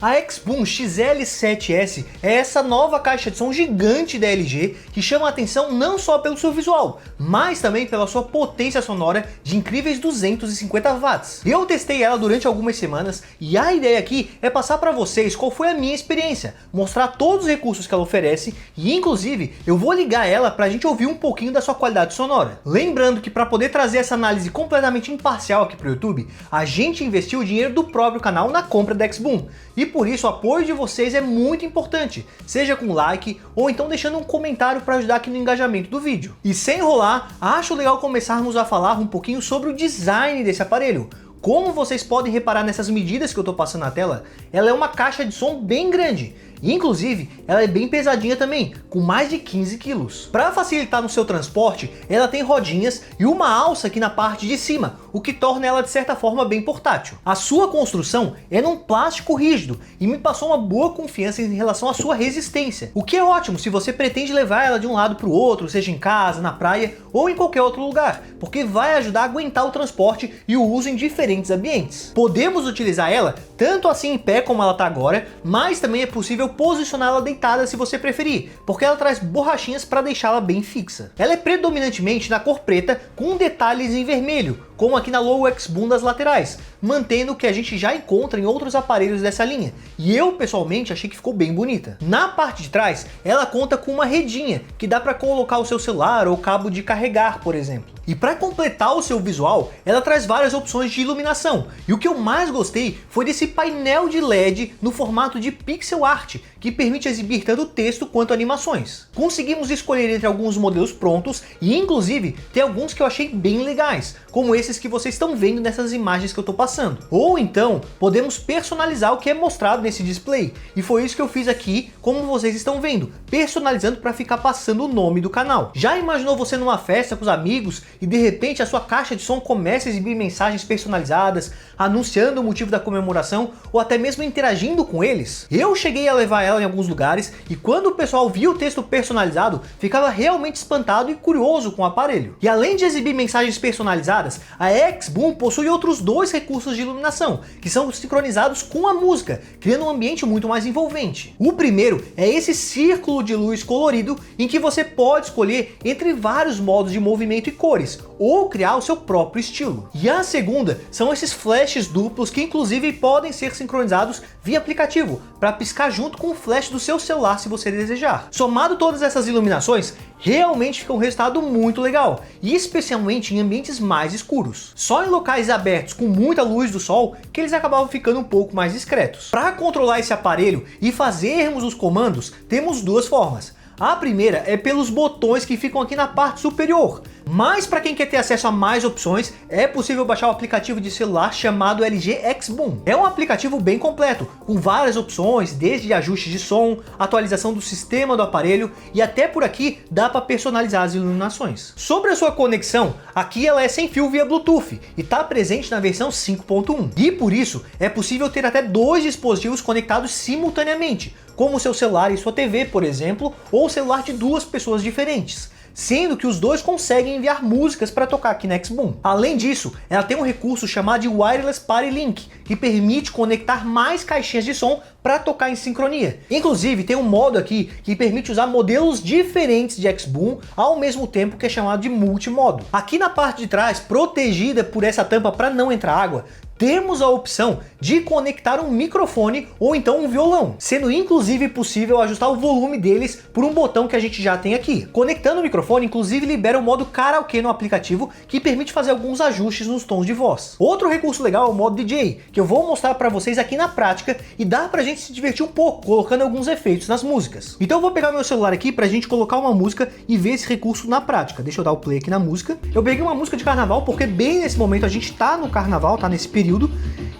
A XBoom XL7S é essa nova caixa de som gigante da LG que chama a atenção não só pelo seu visual, mas também pela sua potência sonora de incríveis 250 watts. Eu testei ela durante algumas semanas e a ideia aqui é passar para vocês qual foi a minha experiência, mostrar todos os recursos que ela oferece e inclusive eu vou ligar ela para a gente ouvir um pouquinho da sua qualidade sonora. Lembrando que para poder trazer essa análise completamente imparcial aqui para o YouTube, a gente investiu o dinheiro do próprio canal na compra da XBoom. E por isso o apoio de vocês é muito importante, seja com like ou então deixando um comentário para ajudar aqui no engajamento do vídeo. E sem enrolar, acho legal começarmos a falar um pouquinho sobre o design desse aparelho. Como vocês podem reparar nessas medidas que eu estou passando na tela, ela é uma caixa de som bem grande. E, inclusive, ela é bem pesadinha também, com mais de 15 quilos. Para facilitar no seu transporte, ela tem rodinhas e uma alça aqui na parte de cima, o que torna ela de certa forma bem portátil. A sua construção é num plástico rígido e me passou uma boa confiança em relação à sua resistência, o que é ótimo se você pretende levar ela de um lado para o outro, seja em casa, na praia ou em qualquer outro lugar, porque vai ajudar a aguentar o transporte e o uso em diferentes ambientes. Podemos utilizar ela tanto assim em pé como ela está agora, mas também é possível posicioná-la deitada se você preferir, porque ela traz borrachinhas para deixá-la bem fixa. Ela é predominantemente na cor preta com detalhes em vermelho, como aqui na logo XBoom das laterais, mantendo o que a gente já encontra em outros aparelhos dessa linha, e eu pessoalmente achei que ficou bem bonita. Na parte de trás, ela conta com uma redinha, que dá para colocar o seu celular ou cabo de carregar, por exemplo. E para completar o seu visual, ela traz várias opções de iluminação, e o que eu mais gostei foi desse painel de LED no formato de pixel art, que permite exibir tanto texto quanto animações. Conseguimos escolher entre alguns modelos prontos, e inclusive tem alguns que eu achei bem legais, como esses que vocês estão vendo nessas imagens que eu estou passando. Ou então, podemos personalizar o que é mostrado nesse display, e foi isso que eu fiz aqui, como vocês estão vendo, personalizando para ficar passando o nome do canal. Já imaginou você numa festa com os amigos e de repente a sua caixa de som começa a exibir mensagens personalizadas, anunciando o motivo da comemoração ou até mesmo interagindo com eles? Eu cheguei a levar ela em alguns lugares e quando o pessoal via o texto personalizado, ficava realmente espantado e curioso com o aparelho. E além de exibir mensagens personalizadas, a XBoom possui outros dois recursos de iluminação, que são sincronizados com a música, criando um ambiente muito mais envolvente. O primeiro é esse círculo de luz colorido, em que você pode escolher entre vários modos de movimento e cores, ou criar o seu próprio estilo. E a segunda são esses flashes duplos que inclusive podem ser sincronizados via aplicativo, para piscar junto com o flash do seu celular se você desejar. Somado todas essas iluminações, realmente fica um resultado muito legal, e especialmente em ambientes mais escuros. Só em locais abertos com muita luz do sol que eles acabavam ficando um pouco mais discretos. Para controlar esse aparelho e fazermos os comandos, temos duas formas. A primeira é pelos botões que ficam aqui na parte superior, mas para quem quer ter acesso a mais opções, é possível baixar o aplicativo de celular chamado LG XBoom. É um aplicativo bem completo, com várias opções, desde ajustes de som, atualização do sistema do aparelho e até por aqui dá para personalizar as iluminações. Sobre a sua conexão, aqui ela é sem fio via Bluetooth e está presente na versão 5.1. E por isso é possível ter até dois dispositivos conectados simultaneamente, como o seu celular e sua TV, por exemplo, ou o celular de duas pessoas diferentes, sendo que os dois conseguem enviar músicas para tocar aqui na XBoom. Além disso, ela tem um recurso chamado de Wireless Party Link, que permite conectar mais caixinhas de som para tocar em sincronia. Inclusive, tem um modo aqui que permite usar modelos diferentes de XBoom ao mesmo tempo, que é chamado de multimodo. Aqui na parte de trás, protegida por essa tampa para não entrar água, temos a opção de conectar um microfone ou então um violão, sendo inclusive possível ajustar o volume deles por um botão que a gente já tem aqui. Conectando o microfone, inclusive libera o modo karaokê no aplicativo, que permite fazer alguns ajustes nos tons de voz. Outro recurso legal é o modo DJ, que eu vou mostrar para vocês aqui na prática e dá pra gente se divertir um pouco, colocando alguns efeitos nas músicas. Então eu vou pegar meu celular aqui pra gente colocar uma música e ver esse recurso na prática. Deixa eu dar o play aqui na música. Eu peguei uma música de carnaval, porque bem nesse momento a gente tá no carnaval, tá nesse período.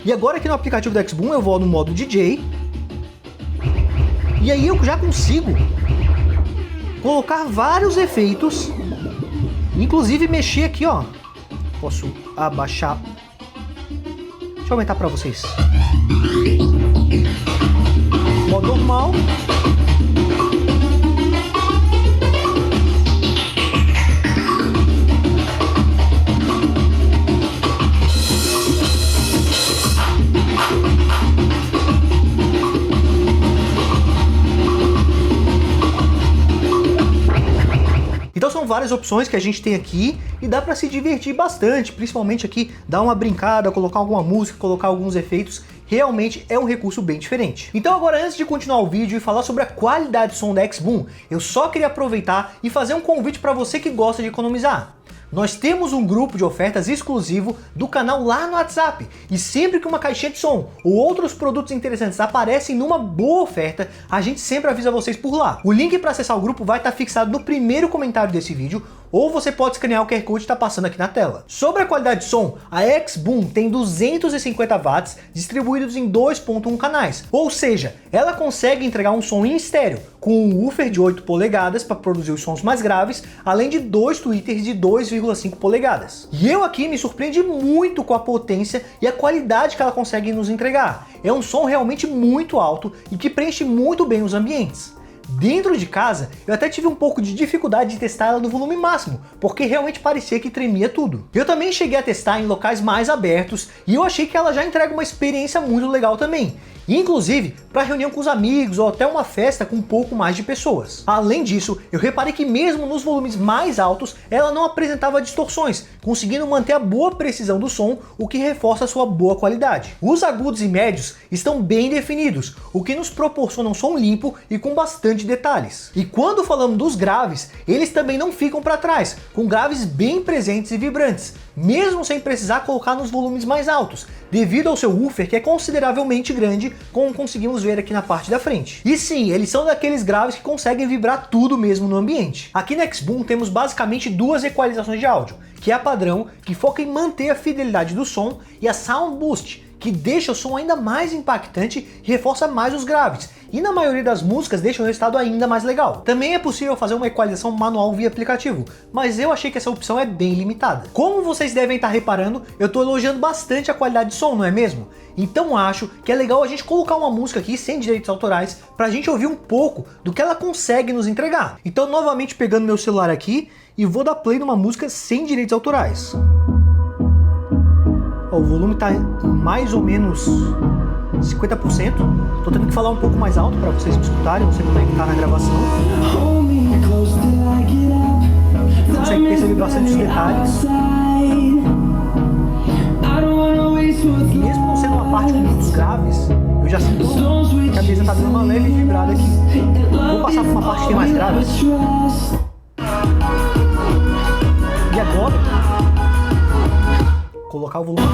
E agora aqui no aplicativo da XBoom eu vou no modo DJ. E aí eu já consigo colocar vários efeitos. Inclusive mexer aqui, ó. Posso abaixar. Deixa eu aumentar para vocês. Modo normal. várias opções que a gente tem aqui e dá para se divertir bastante, principalmente aqui, dar uma brincada, colocar alguma música, colocar alguns efeitos. Realmente é um recurso bem diferente. Então agora, antes de continuar o vídeo e falar sobre a qualidade de som da XBoom, eu só queria aproveitar e fazer um convite para você que gosta de economizar. Nós temos um grupo de ofertas exclusivo do canal lá no WhatsApp, e sempre que uma caixinha de som ou outros produtos interessantes aparecem numa boa oferta, a gente sempre avisa vocês por lá. O link para acessar o grupo vai estar fixado no primeiro comentário desse vídeo, ou você pode escanear o QR Code que está passando aqui na tela. Sobre a qualidade de som, a XBoom tem 250 watts distribuídos em 2.1 canais, ou seja, ela consegue entregar um som em estéreo, com um woofer de 8 polegadas para produzir os sons mais graves, além de 2 tweeters de 2,5 polegadas. E eu aqui me surpreendi muito com a potência e a qualidade que ela consegue nos entregar. É um som realmente muito alto e que preenche muito bem os ambientes. Dentro de casa, eu até tive um pouco de dificuldade de testar ela no volume máximo, porque realmente parecia que tremia tudo. Eu também cheguei a testar em locais mais abertos e eu achei que ela já entrega uma experiência muito legal também. Inclusive para reunião com os amigos ou até uma festa com um pouco mais de pessoas. Além disso, eu reparei que mesmo nos volumes mais altos, ela não apresentava distorções, conseguindo manter a boa precisão do som, o que reforça a sua boa qualidade. Os agudos e médios estão bem definidos, o que nos proporciona um som limpo e com bastante detalhes. E quando falamos dos graves, eles também não ficam para trás, com graves bem presentes e vibrantes, mesmo sem precisar colocar nos volumes mais altos, devido ao seu woofer que é consideravelmente grande, como conseguimos ver aqui na parte da frente. E sim, eles são daqueles graves que conseguem vibrar tudo mesmo no ambiente. Aqui na XBoom temos basicamente duas equalizações de áudio, que é a padrão, que foca em manter a fidelidade do som, e a Sound Boost, que deixa o som ainda mais impactante e reforça mais os graves, e na maioria das músicas deixa o resultado ainda mais legal. Também é possível fazer uma equalização manual via aplicativo, mas eu achei que essa opção é bem limitada. Como vocês devem estar reparando, eu estou elogiando bastante a qualidade de som, não é mesmo? Então acho que é legal a gente colocar uma música aqui sem direitos autorais para a gente ouvir um pouco do que ela consegue nos entregar. Então, novamente pegando meu celular aqui e vou dar play numa música sem direitos autorais. O volume está mais ou menos 50%. Tô tendo que falar um pouco mais alto para vocês me escutarem, não sei como é que tá na gravação. Você consegue perceber bastante os detalhes. E mesmo não sendo uma parte com muitos graves, eu já sinto que a mesa tá dando uma leve vibrada aqui. Vou passar por uma parte que tem mais graves. E agora, colocar o volume.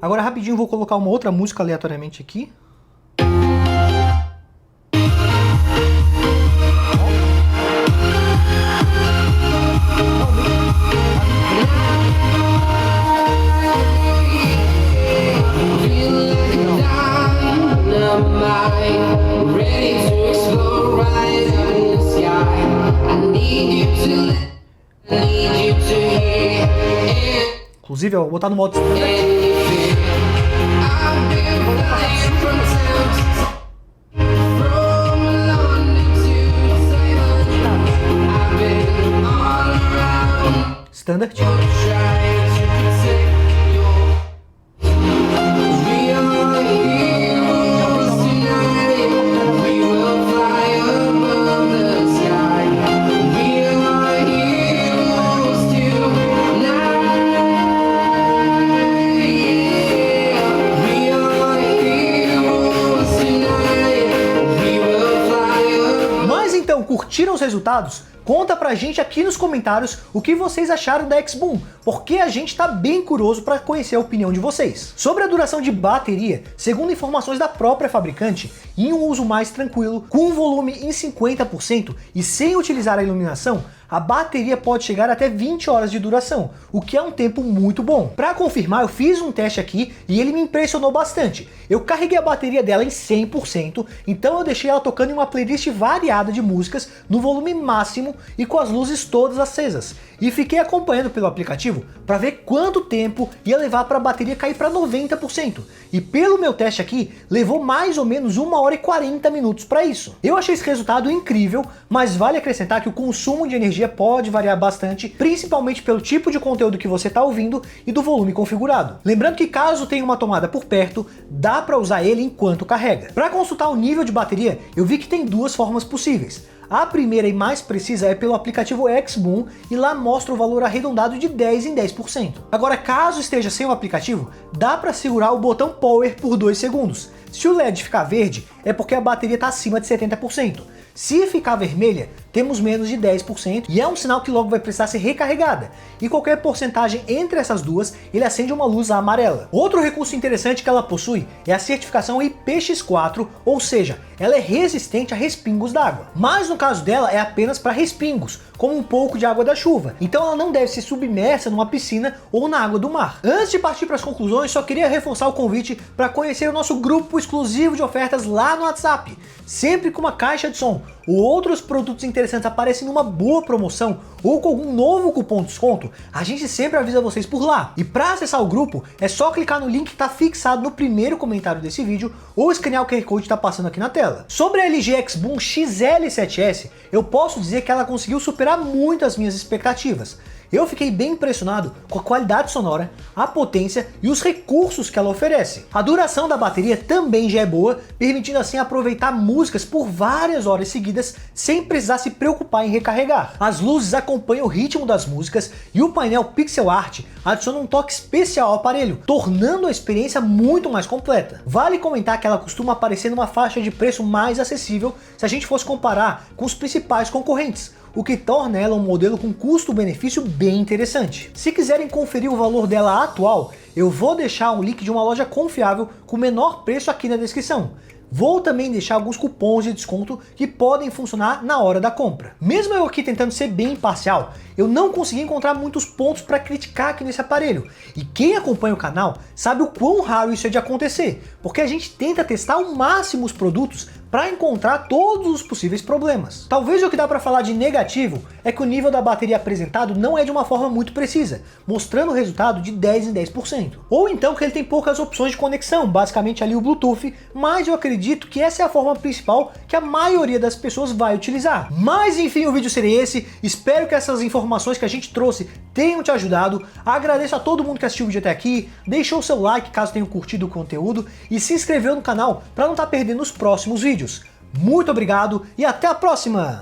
Agora rapidinho vou colocar uma outra música aleatoriamente aqui. Inclusive, eu vou botar no modo standard. Standard. Curtiram os resultados? Conta pra gente aqui nos comentários o que vocês acharam da XBoom, porque a gente tá bem curioso para conhecer a opinião de vocês. Sobre a duração de bateria, segundo informações da própria fabricante, em um uso mais tranquilo, com um volume em 50% e sem utilizar a iluminação, a bateria pode chegar até 20 horas de duração, o que é um tempo muito bom. Para confirmar, eu fiz um teste aqui e ele me impressionou bastante. Eu carreguei a bateria dela em 100%, então eu deixei ela tocando em uma playlist variada de músicas no volume máximo e com as luzes todas acesas. E fiquei acompanhando pelo aplicativo para ver quanto tempo ia levar para a bateria cair para 90%. E pelo meu teste aqui, levou mais ou menos 1 hora e 40 minutos para isso. Eu achei esse resultado incrível, mas vale acrescentar que o consumo de energia pode variar bastante, principalmente pelo tipo de conteúdo que você está ouvindo e do volume configurado. Lembrando que caso tenha uma tomada por perto, dá para usar ele enquanto carrega. Para consultar o nível de bateria, eu vi que tem duas formas possíveis. A primeira e mais precisa é pelo aplicativo XBOOM e lá mostra o valor arredondado de 10 em 10%. Agora, caso esteja sem o aplicativo, dá para segurar o botão Power por 2 segundos. Se o LED ficar verde, é porque a bateria está acima de 70%. Se ficar vermelha, temos menos de 10% e é um sinal que logo vai precisar ser recarregada. E qualquer porcentagem entre essas duas, ele acende uma luz amarela. Outro recurso interessante que ela possui é a certificação IPX4, ou seja, ela é resistente a respingos d'água. Mas no caso dela é apenas para respingos, como um pouco de água da chuva. Então ela não deve ser submersa numa piscina ou na água do mar. Antes de partir para as conclusões, só queria reforçar o convite para conhecer o nosso grupo exclusivo de ofertas lá no WhatsApp. Sempre com uma caixa de som ou outros produtos interessantes aparecem numa boa promoção ou com algum novo cupom de desconto, a gente sempre avisa vocês por lá. E para acessar o grupo, é só clicar no link que está fixado no primeiro comentário desse vídeo ou escanear o QR Code que está passando aqui na tela. Sobre a LG XBOOM XL7S, eu posso dizer que ela conseguiu superar muito as minhas expectativas. Eu fiquei bem impressionado com a qualidade sonora, a potência e os recursos que ela oferece. A duração da bateria também já é boa, permitindo assim aproveitar músicas por várias horas seguidas sem precisar se preocupar em recarregar. As luzes acompanham o ritmo das músicas e o painel pixel art adiciona um toque especial ao aparelho, tornando a experiência muito mais completa. Vale comentar que ela costuma aparecer numa faixa de preço mais acessível se a gente fosse comparar com os principais concorrentes, o que torna ela um modelo com custo-benefício bem interessante. Se quiserem conferir o valor dela atual, eu vou deixar um link de uma loja confiável com o menor preço aqui na descrição. Vou também deixar alguns cupons de desconto que podem funcionar na hora da compra. Mesmo eu aqui tentando ser bem imparcial, eu não consegui encontrar muitos pontos para criticar aqui nesse aparelho. E quem acompanha o canal sabe o quão raro isso é de acontecer, porque a gente tenta testar ao máximo os produtos para encontrar todos os possíveis problemas. Talvez o que dá para falar de negativo é que o nível da bateria apresentado não é de uma forma muito precisa, mostrando o resultado de 10 em 10%. Ou então que ele tem poucas opções de conexão, basicamente ali o Bluetooth, mas eu acredito que essa é a forma principal que a maioria das pessoas vai utilizar. Mas enfim, o vídeo seria esse, espero que essas informações que a gente trouxe tenham te ajudado. Agradeço a todo mundo que assistiu o vídeo até aqui, deixou o seu like caso tenham curtido o conteúdo e se inscreveu no canal para não estar perdendo os próximos vídeos. Muito obrigado e até a próxima!